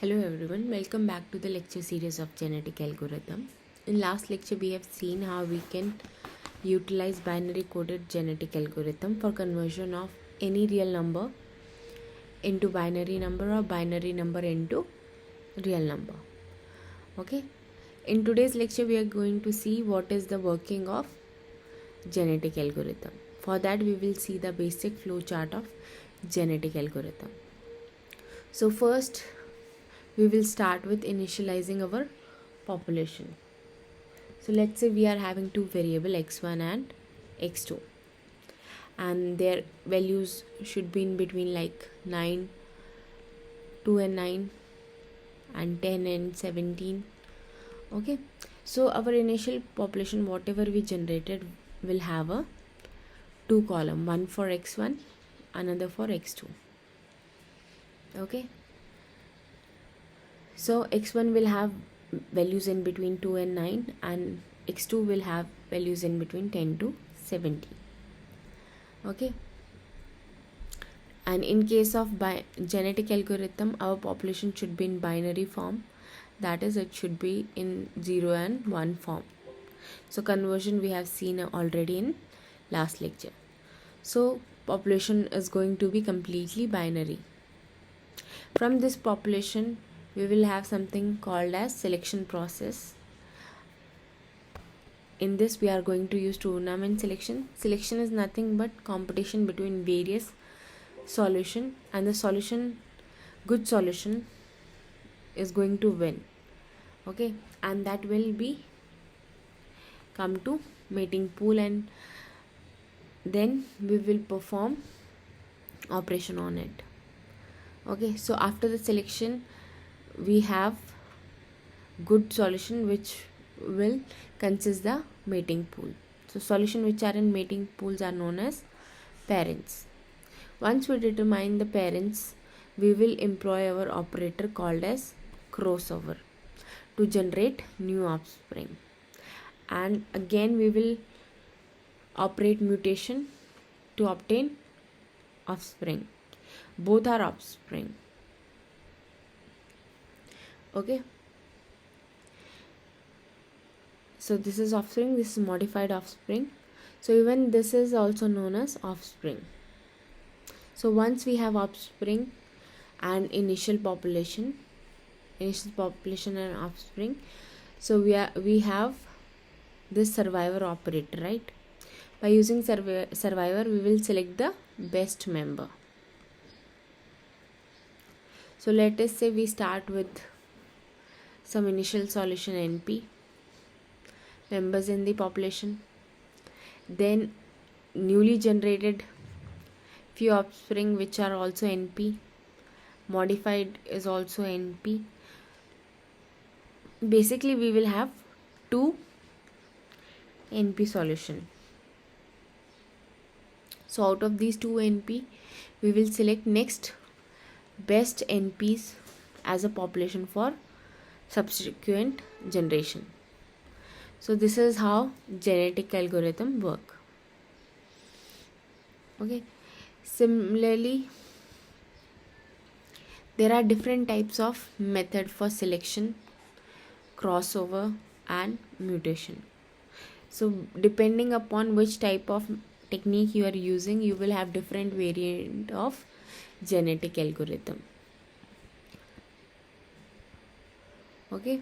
Hello everyone, welcome back to the lecture series of genetic algorithm. In last lecture we have seen how we can utilize binary coded genetic algorithm for conversion of any real number into binary number or binary number into real number. Okay, in today's lecture we are going to see what is the working of genetic algorithm. For that we will see the basic flow chart of genetic algorithm. So first we will start with initializing our population. So let's say we are having two variable x1 and x2 and their values should be in between like 9, 2 and 9 and 10 and 17. Okay, so our initial population whatever we generated will have a two column, one for x1, another for x2. Okay, so x1 will have values in between 2 and 9 and x2 will have values in between 10 to 17. Okay, and in case of genetic algorithm our population should be in binary form, that is it should be in 0 and 1 form. So conversion we have seen already in last lecture. So population is going to be completely binary. From this population we will have something called as selection process. In this we are going to use tournament selection. Selection is nothing but competition between various solution, and the good solution is going to win. Okay, and that will be come to mating pool and then we will perform operation on it. Okay, so after the selection we have good solution which will consist the mating pool. So solution which are in mating pools are known as parents. Once we determine the parents, we will employ our operator called as crossover to generate new offspring, and again we will operate mutation to obtain offspring. Both are offspring. Okay, so this is offspring, this is modified offspring, so even this is also known as offspring. So once we have offspring and initial population and offspring, so we have this survivor operator, right? By using survivor we will select the best member. So let us say we start with some initial solution NP members in the population, then newly generated few offspring which are also NP, modified is also NP. Basically we will have two NP solution. So out of these two NP we will select next best NPs as a population for subsequent generation. So this is how genetic algorithm work. Okay, similarly there are different types of method for selection, crossover and mutation. So depending upon which type of technique you are using, you will have different variant of genetic algorithm. Okay,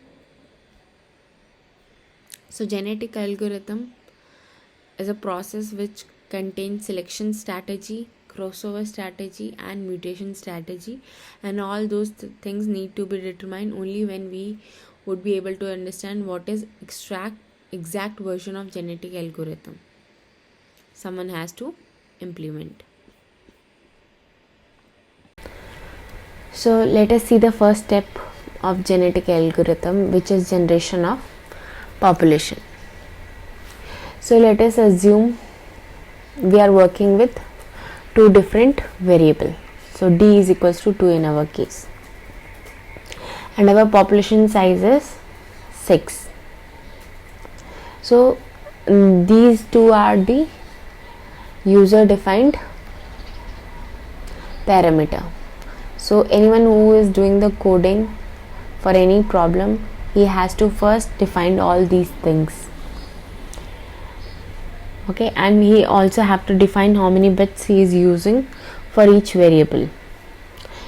so genetic algorithm is a process which contains selection strategy, crossover strategy and mutation strategy, and all those things need to be determined only when we would be able to understand what is exact version of genetic algorithm someone has to implement. So let us see the first step of genetic algorithm, which is generation of population. So let us assume we are working with two different variable. So d is equals to 2 in our case, and our population size is 6. So these two are the user defined parameter. So anyone who is doing the coding for any problem, he has to first define all these things. Okay, and he also have to define how many bits he is using for each variable.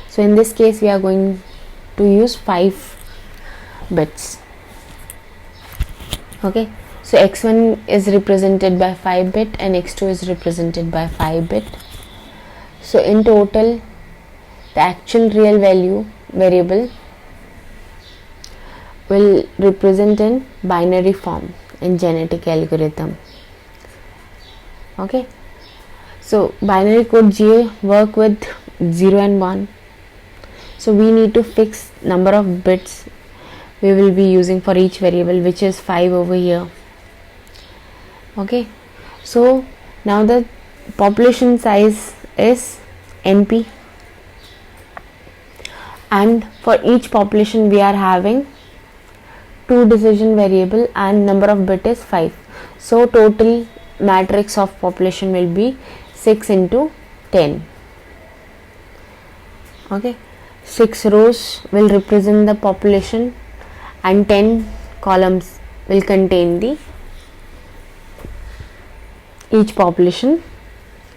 So in this case we are going to use 5 bits. Okay, so x1 is represented by 5 bit and x2 is represented by 5 bit. So in total the actual real value variable will represent in binary form in genetic algorithm. Okay, so binary code GA work with 0 and 1. So we need to fix number of bits we will be using for each variable, which is 5 over here. Okay, so now the population size is NP, and for each population we are having 2 decision variable and number of bit is 5. So total matrix of population will be 6 into 10. Okay, 6 rows will represent the population and 10 columns will contain the each population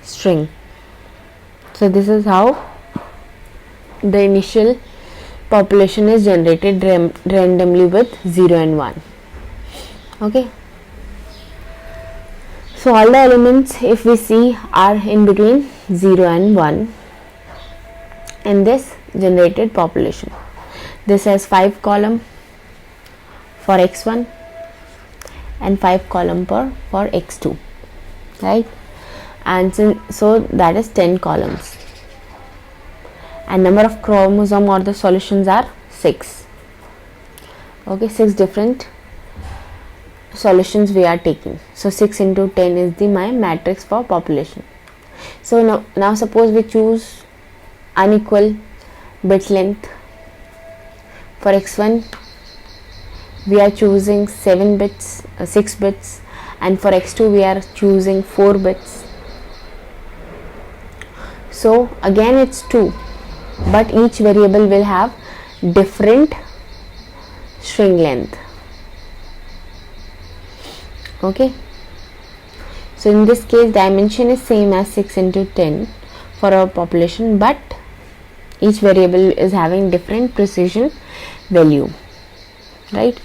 string. So this is how the initial population is generated randomly with 0 and 1. Okay, so all the elements, if we see, are in between 0 and 1 in this generated population. This has 5 column for x1 and 5 column for x2, right? And so that is 10 columns, and number of chromosome or the solutions are 6. Okay, 6 different solutions we are taking. So 6 into 10 is the my matrix for population. So now suppose we choose unequal bit length. For x1 we are choosing 7 bits, 6 bits, and for x2 we are choosing 4 bits. So again it's 2, but each variable will have different string length. Okay, so in this case dimension is same as 6 into 10 for our population, but each variable is having different precision value, right?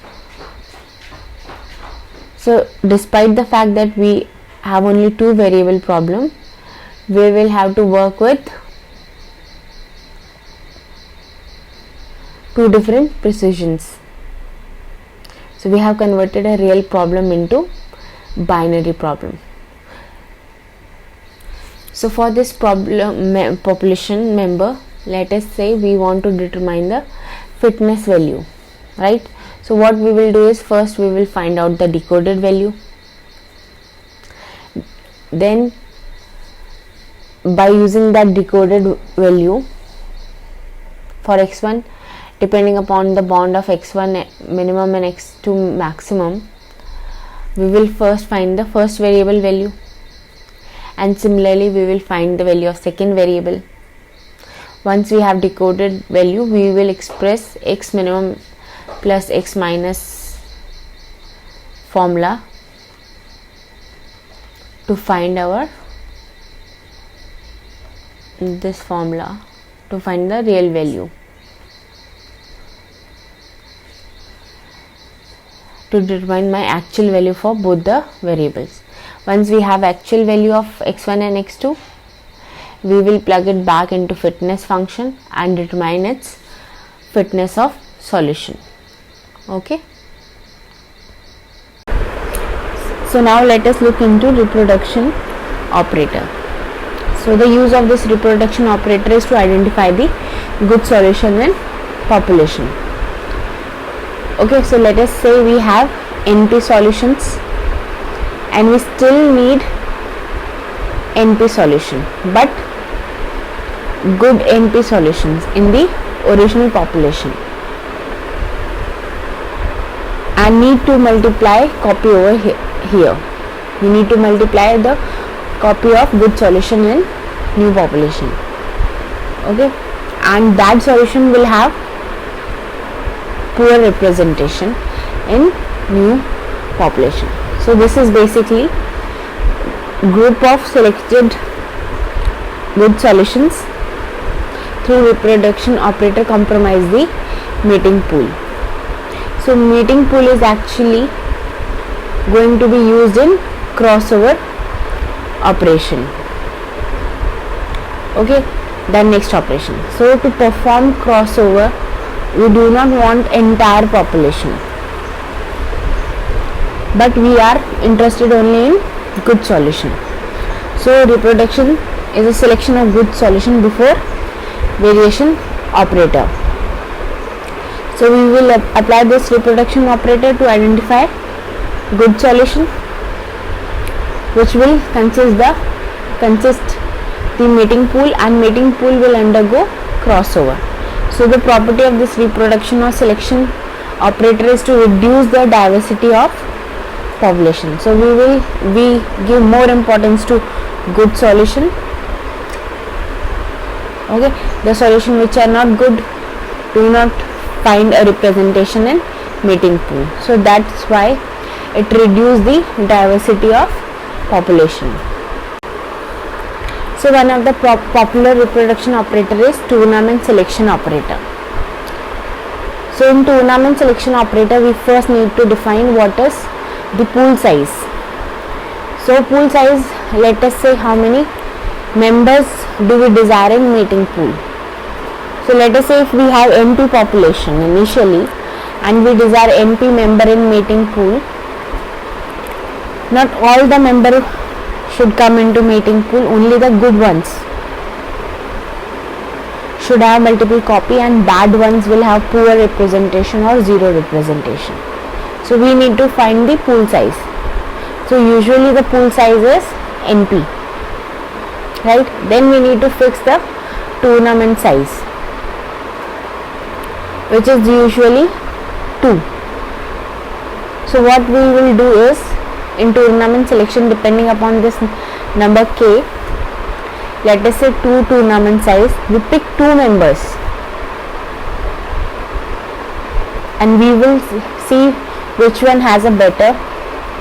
So despite the fact that we have only 2 variable problem, we will have to work with 2 different precisions. So we have converted a real problem into binary problem. So for this problem population member, let us say we want to determine the fitness value, right? So what we will do is, first we will find out the decoded value. Then by using that decoded value for x1, depending upon the bond of x1 minimum and x2 maximum, we will first find the first variable value, and similarly we will find the value of second variable. Once we have decoded value, we will express x minimum plus x minus formula to find our this formula to find the real value, to determine my actual value for both the variables. Once we have actual value of x1 and x2, we will plug it back into fitness function and determine its fitness of solution. Okay, so now let us look into reproduction operator. So the use of this reproduction operator is to identify the good solution in population. Okay, so let us say we have NP solutions and we still need NP solution, but good NP solutions in the original population, and need to multiply copy over here. We need to multiply the copy of good solution in new population. Okay, and that solution will have poor representation in new population. So this is basically group of selected good solutions through reproduction operator comprise the mating pool. So mating pool is actually going to be used in crossover operation. Okay, the next operation. So to perform crossover, we do not want entire population, but we are interested only in good solution. So reproduction is a selection of good solution before variation operator. So we will apply this reproduction operator to identify good solution, which will consist the mating pool, and mating pool will undergo crossover. So the property of this reproduction or selection operator is to reduce the diversity of population. So we give more importance to good solution. Okay, the solution which are not good do not find a representation in mating pool. So that's why it reduces the diversity of population. So one of the popular reproduction operator is tournament selection operator. So in tournament selection operator, we first need to define what is the pool size. So pool size, let us say how many members do we desire in mating pool. So let us say if we have NP population initially and we desire NP member in mating pool, not all the member should come into mating pool, only the good ones should have multiple copy and bad ones will have poor representation or zero representation. So we need to find the pool size. So usually the pool size is NP, right? Then we need to fix the tournament size, which is usually 2. So what we will do is, in tournament selection, depending upon this number k, let us say 2 tournament size, we pick 2 members and we will see which one has a better,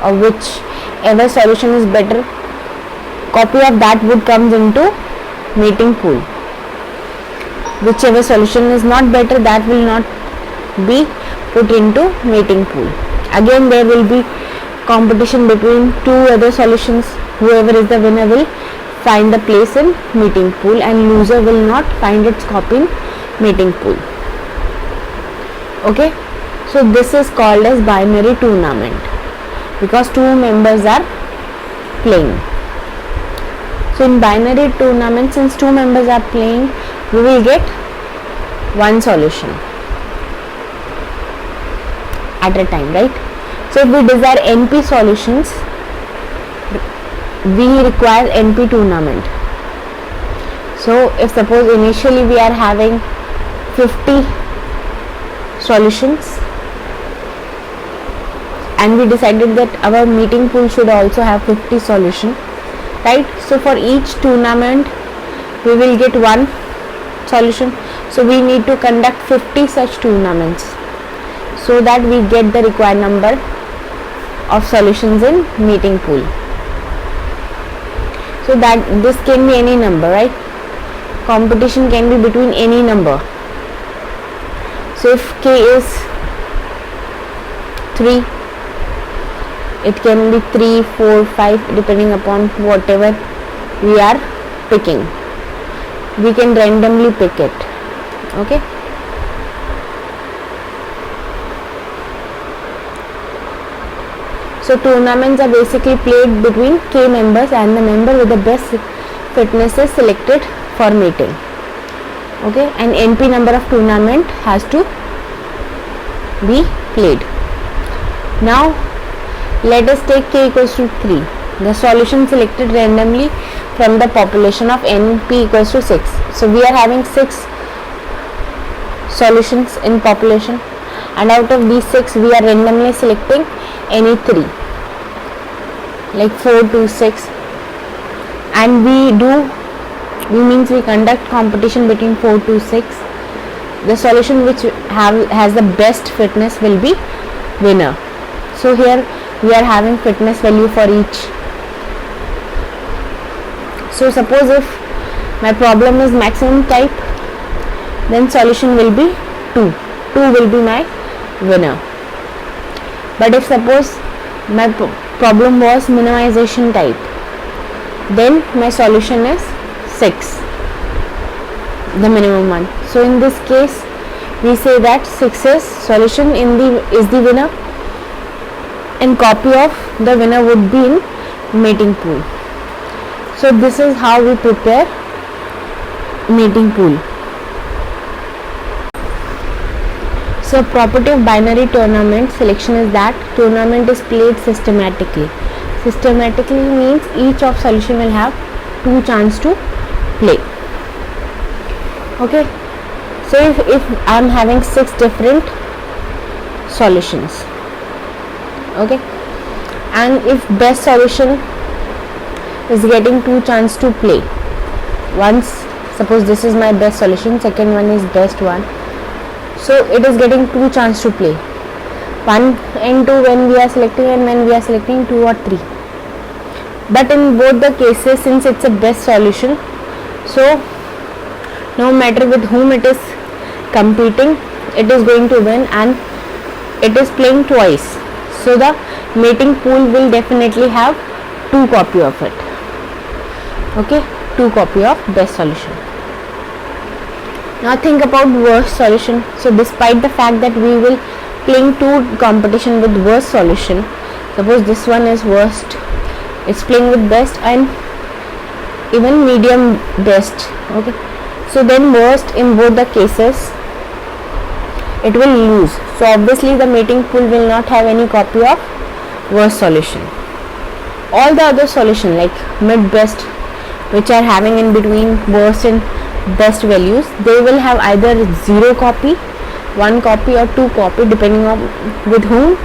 or whichever solution is better, copy of that would comes into mating pool. Whichever solution is not better, that will not be put into mating pool. Again there will be competition between 2 other solutions. Whoever is the winner will find the place in mating pool and loser will not find its copy in mating pool. Okay, so this is called as binary tournament because 2 members are playing. So in binary tournament, since 2 members are playing, we will get 1 solution at a time, right? So if we desire NP solutions, we require NP tournament. So if suppose initially we are having 50 solutions and we decided that our mating pool should also have 50 solution, right? So for each tournament we will get 1 solution. So we need to conduct 50 such tournaments so that we get the required number of solutions in mating pool. So that this can be any number, right? Competition can be between any number. So if k is 3, it can be 3, 4, 5 depending upon whatever we are picking. We can randomly pick it. Okay. So tournaments are basically played between k members and the member with the best fitness is selected for mating. Okay, and NP number of tournament has to be played. Now let us take k equals to 3. The solution selected randomly from the population of NP equals to 6. So we are having 6 solutions in population, and out of these 6 we are randomly selecting any 3, like 4 to 6, and we conduct competition between 4 to 6. the solution which has the best fitness will be winner. So here we are having fitness value for each. So suppose if my problem is maximum type, then solution will be 2. 2 will be my winner. But if suppose my problem was minimization type, then my solution is 6, the minimum one. So in this case we say that 6 is solution is the winner, and copy of the winner would be in mating pool. So this is how we prepare mating pool. So property of binary tournament selection is that tournament is played systematically. Systematically means each of solution will have 2 chance to play. Okay. So if I am having 6 different solutions, okay, and if best solution is getting 2 chance to play, once suppose this is my best solution, second one is best one, so it is getting 2 chance to play, 1 and 2 when we are selecting, and when we are selecting 2 or 3. But in both the cases, since it's a best solution, so no matter with whom it is competing, it is going to win, and it is playing twice. So the mating pool will definitely have 2 copy of it. Okay, 2 copy of best solution. Now think about worst solution. So despite the fact that we will playing 2 competition with worst solution, suppose this one is worst, it's playing with best and even medium best. Okay, so then worst in both the cases it will lose. So obviously the mating pool will not have any copy of worst solution. All the other solution like mid best, which are having in between worst and best values, they will have either 0 copy, 1 copy or 2 copy depending on with whom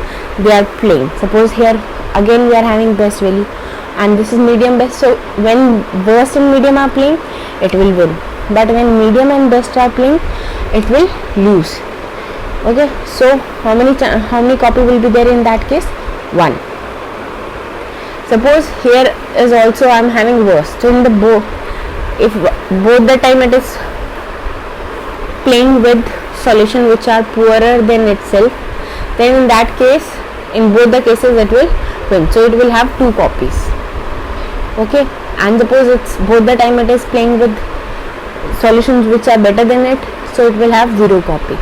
they are playing. Suppose here again we are having best value and this is medium best, so when worst and medium are playing, it will win, but when medium and best are playing, it will lose. Okay, so how many copy will be there in that case? 1. Suppose here is also I am having worst, so in the if both the time it is playing with solution which are poorer than itself, then in that case, in both the cases it will win, so it will have 2 copies. Okay, and suppose it's both the time it is playing with solutions which are better than it, so it will have 0 copy.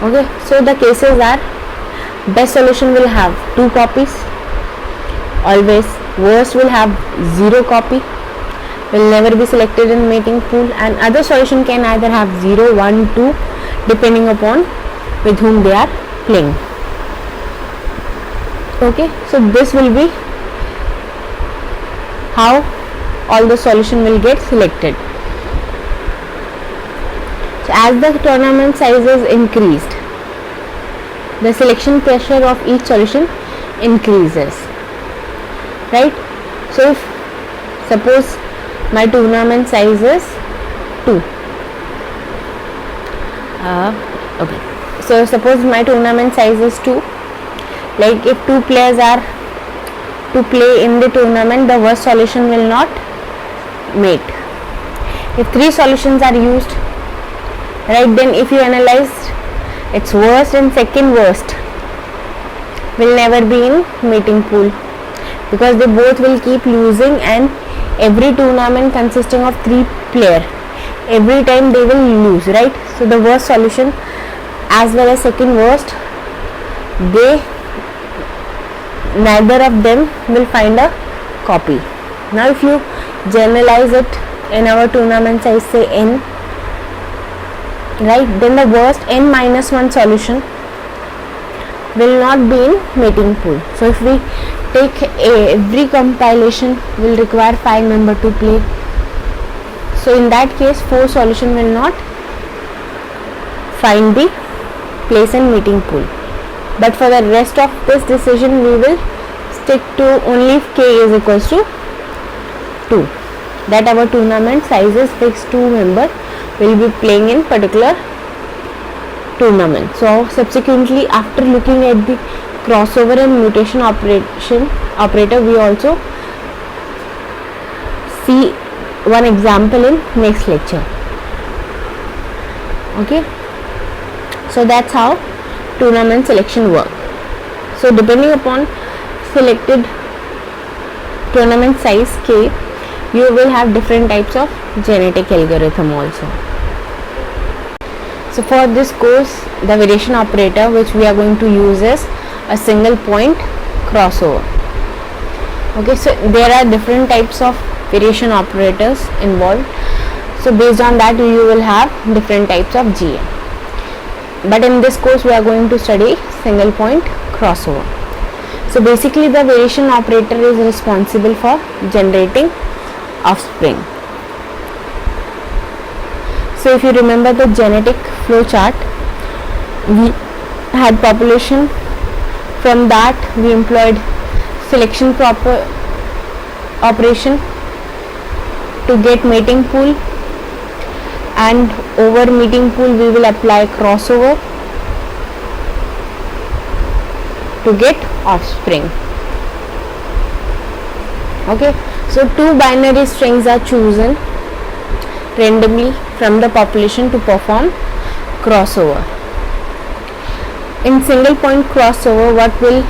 Okay, so the cases are best solution will have 2 copies always, worst will have 0 copy, will never be selected in mating pool, and other solution can either have 0, 1, 2 depending upon with whom they are playing. Okay, so this will be how all the solution will get selected. So as the tournament size is increased, the selection pressure of each solution increases, right? So if suppose my tournament size is 2, okay, so suppose my tournament size is 2, like if 2 players are to play in the tournament, the worst solution will not mate. If 3 solutions are used, right, then if you analyze, its worst and second worst will never be in mating pool, because they both will keep losing, and every tournament consisting of 3 players, every time they will lose, right? So the worst solution as well as second worst, neither of them will find a copy. Now if you generalize it in our tournament size, say n, right, then the worst n minus 1 solution will not be in mating pool. So if we take every compilation will require 5 member to play, so in that case 4 solution will not find the place in mating pool. But for the rest of this decision, we will stick to only if k is equals to 2, that our tournament size is fixed 2 member will be playing in particular tournament. So subsequently, after looking at the crossover and mutation operator, we also see one example in next lecture. Okay, so that's how tournament selection work. So depending upon selected tournament size K, you will have different types of genetic algorithm also. So for this course, the variation operator which we are going to use is a single point crossover. Okay, so there are different types of variation operators involved. So based on that, you will have different types of GM. But in this course, we are going to study single point crossover. So basically, the variation operator is responsible for generating offspring. So if you remember the genetic flow chart, we had population. From that, we employed selection operation to get mating pool, and over mating pool we will apply crossover to get offspring. Okay, so two binary strings are chosen randomly from the population to perform crossover. In single point crossover, what will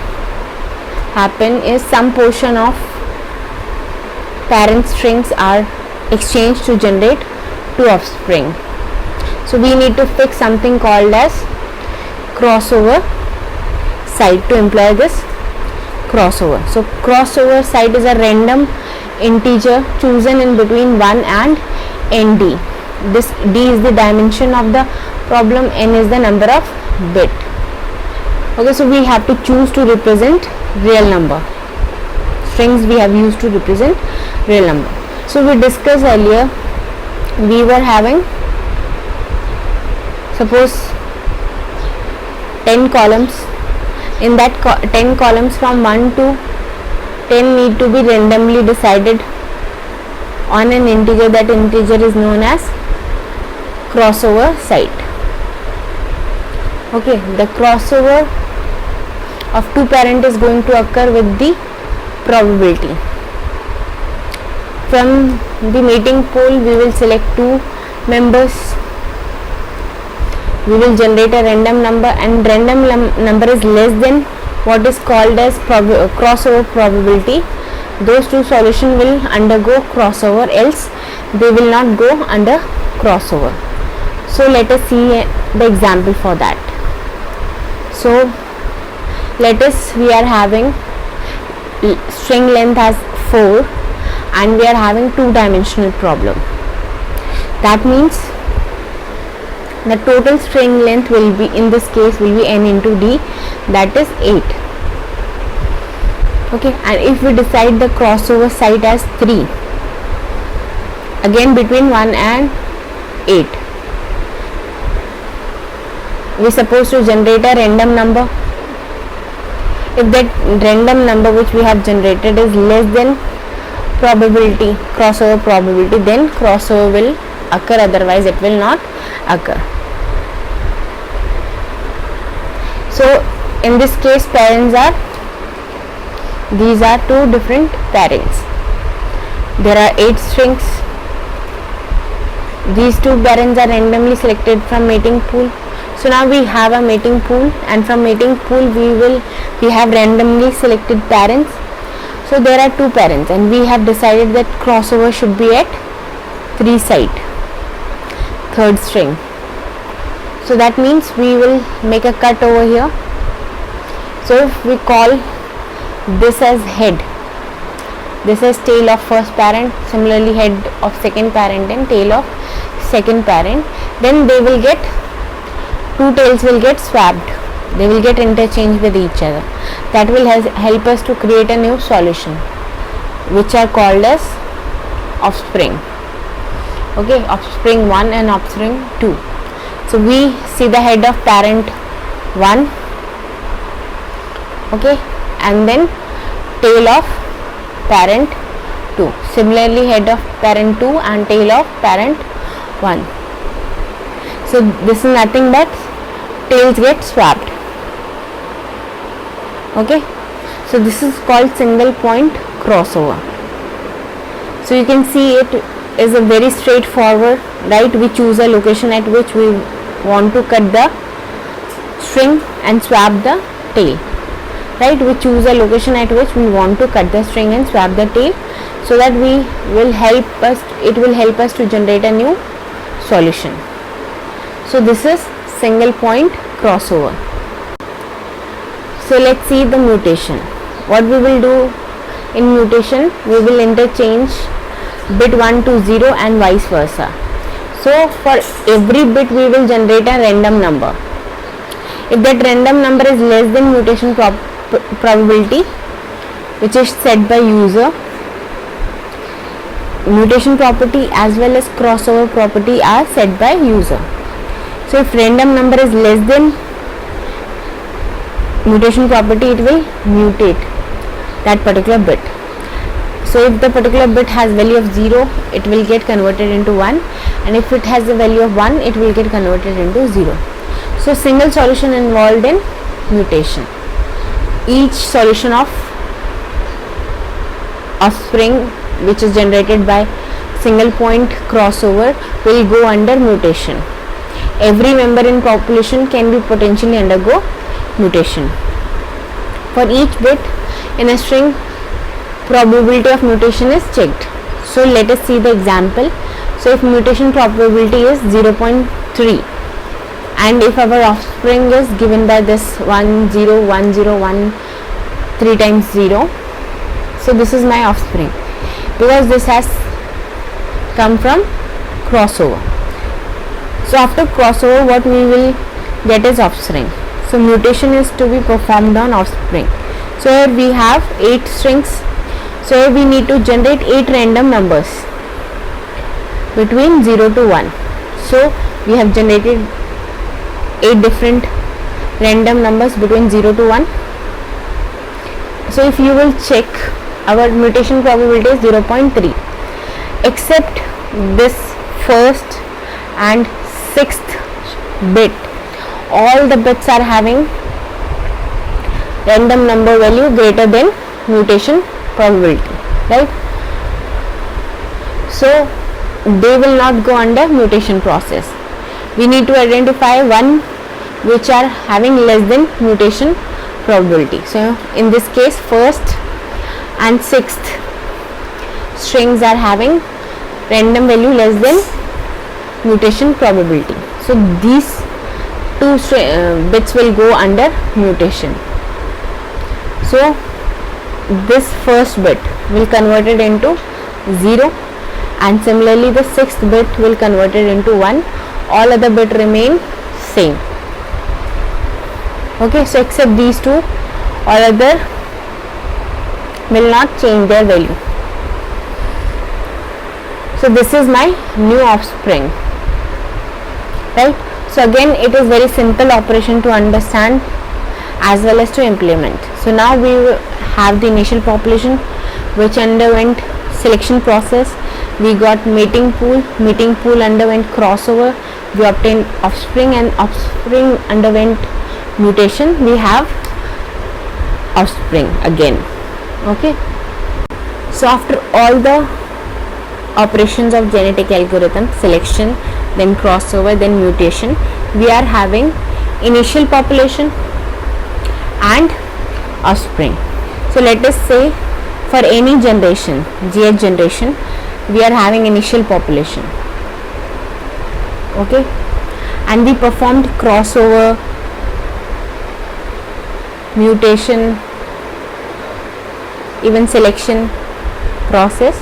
happen is some portion of parent strings are exchanged to generate two offspring. So we need to fix something called as crossover site to employ this crossover. So crossover site is a random integer chosen in between 1 and nd. This d is the dimension of the problem, n is the number of bit. Okay, so we have to choose to represent real number. Strings we have used to represent real number. So we discussed earlier, we were having, suppose 10 columns. In that 10 columns from 1 to 10 need to be randomly decided on an integer. That integer is known as crossover site. Okay, the crossover of two parent is going to occur with the probability. From the mating pool, we will select two members. We will generate a random number, and random number is less than what is called as crossover probability. Those two solutions will undergo crossover, else they will not go under crossover. So let us see the example for that. So let us, we are having string length as 4 and we are having two-dimensional problem. That means the total string length will be, in this case, will be n into d, that is 8. Okay, and if we decide the crossover site as 3, again between 1 and 8, we are supposed to generate a random number. If that random number which we have generated is less than probability, crossover probability, then crossover will occur, otherwise it will not occur. So in this case, parents are, these are two different parents. There are 8 strings. These two parents are randomly selected from mating pool. So now we have a mating pool, and from mating pool we have randomly selected parents. So there are two parents, and we have decided that crossover should be at 3 site, third string. So that means we will make a cut over here. So if we call this as head, this is tail of first parent, similarly head of second parent and tail of second parent, then they will get, two tails will get swapped, they will get interchanged with each other. That will help us to create a new solution, which are called as offspring. Okay, offspring 1 and offspring 2. So we see the head of parent 1, okay, and then tail of parent 2. Similarly, head of parent 2 and tail of parent 1. So this is nothing but tails get swapped. Okay, so this is called single point crossover. So you can see it is a very straightforward, right? We choose a location at which we want to cut the string and swap the tail, right? We choose a location at which we want to cut the string and swap the tail, so that it will help us to generate a new solution. So this is single point crossover. So let's see the mutation. What we will do in mutation, we will interchange bit 1 to 0 and vice versa. So for every bit we will generate a random number. If that random number is less than mutation probability, which is set by user, mutation property as well as crossover property are set by user. So if random number is less than mutation property, it will mutate that particular bit. So if the particular bit has value of 0, it will get converted into 1, and if it has the value of 1, it will get converted into 0. So single solution involved in mutation. Each solution of offspring which is generated by single point crossover will go under mutation. Every member in population can be potentially undergo mutation. For each bit in a string, probability of mutation is checked. So let us see the example. So if mutation probability is 0.3, and if our offspring is given by this 1 0 1 0 1 3 times 0, so this is my offspring, because this has come from crossover. So after crossover, what we will get is offspring. So mutation is to be performed on offspring. So here we have 8 strings. So here we need to generate 8 random numbers between 0 to 1. So we have generated 8 different random numbers between 0 to 1. So if you will check, our mutation probability is 0.3, except this first and sixth bit. All the bits are having random number value greater than mutation probability, right? So they will not go under mutation process. We need to identify one which are having less than mutation probability. So in this case, first and sixth strings are having random value less than mutation probability. So these two bits will go under mutation. So this first bit will convert it into 0, and similarly the sixth bit will convert it into 1. All other bit remain same. Okay, so except these two, all other will not change their value. So this is my new offspring, right? So again, it is very simple operation to understand as well as to implement. So now we have the initial population which underwent selection process. We got mating pool underwent crossover, we obtained offspring, and offspring underwent mutation. We have offspring again. Okay, so after all the operations of genetic algorithm, selection, then crossover, then mutation, we are having initial population and offspring. So let us say for any generation, GH generation, we are having initial population. Okay, and we performed crossover, mutation, even selection process.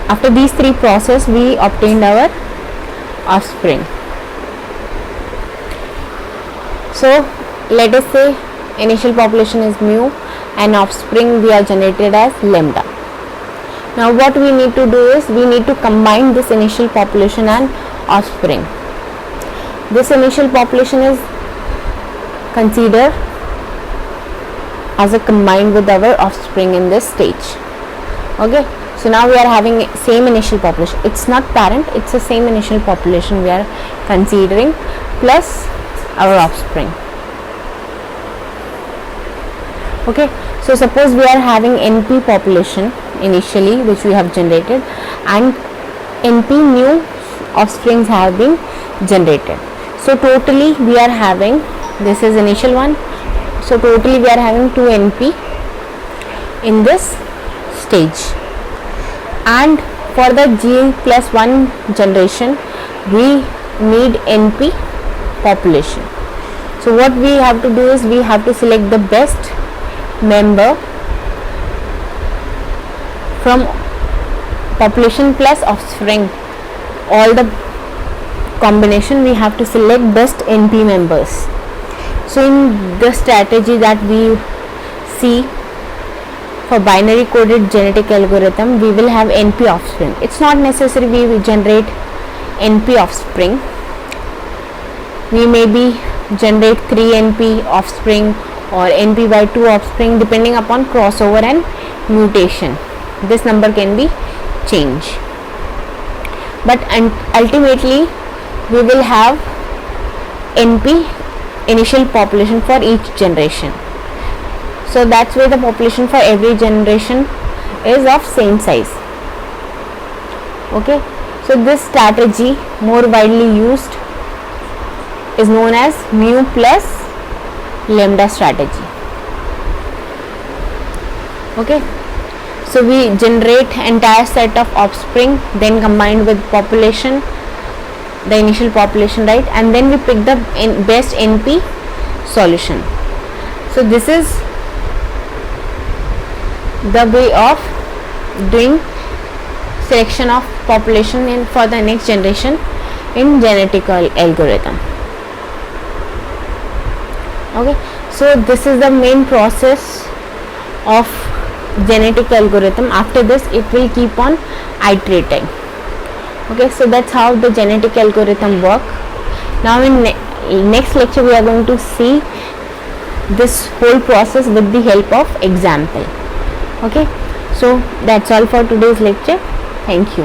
After these three processes, we obtained our offspring. So let us say initial population is mu and offspring we are generated as lambda. Now what we need to do is we need to combine this initial population and offspring. This initial population is considered as a combined with our offspring in this stage. Okay, so now we are having same initial population. It's not parent, it's the same initial population we are considering, plus our offspring. Okay, so suppose we are having NP population initially which we have generated, and NP new offsprings have been generated. So totally we are having, this is initial one, so totally we are having 2 NP in this stage, and for the G+1 generation we need NP population. So what we have to do is we have to select the best member from population plus offspring, all the combination we have to select best NP members. So in the strategy that we see for binary coded genetic algorithm, we will have NP offspring. It's not necessary we will generate NP offspring. We maybe generate 3 NP offspring or NP by 2 offspring depending upon crossover and mutation. This number can be changed, but ultimately we will have NP initial population for each generation. So that's why the population for every generation is of same size. Okay, so this strategy more widely used is known as mu plus lambda strategy. Okay, so we generate entire set of offspring, then combined with population, the initial population, right, and then we pick the best NP solution. So this is the way of doing selection of population in for the next generation in genetic algorithm. Okay, so this is the main process of genetic algorithm. After this it will keep on iterating. Okay, so that's how the genetic algorithm work. Now in next lecture we are going to see this whole process with the help of example. Okay, so that's all for today's lecture. Thank you.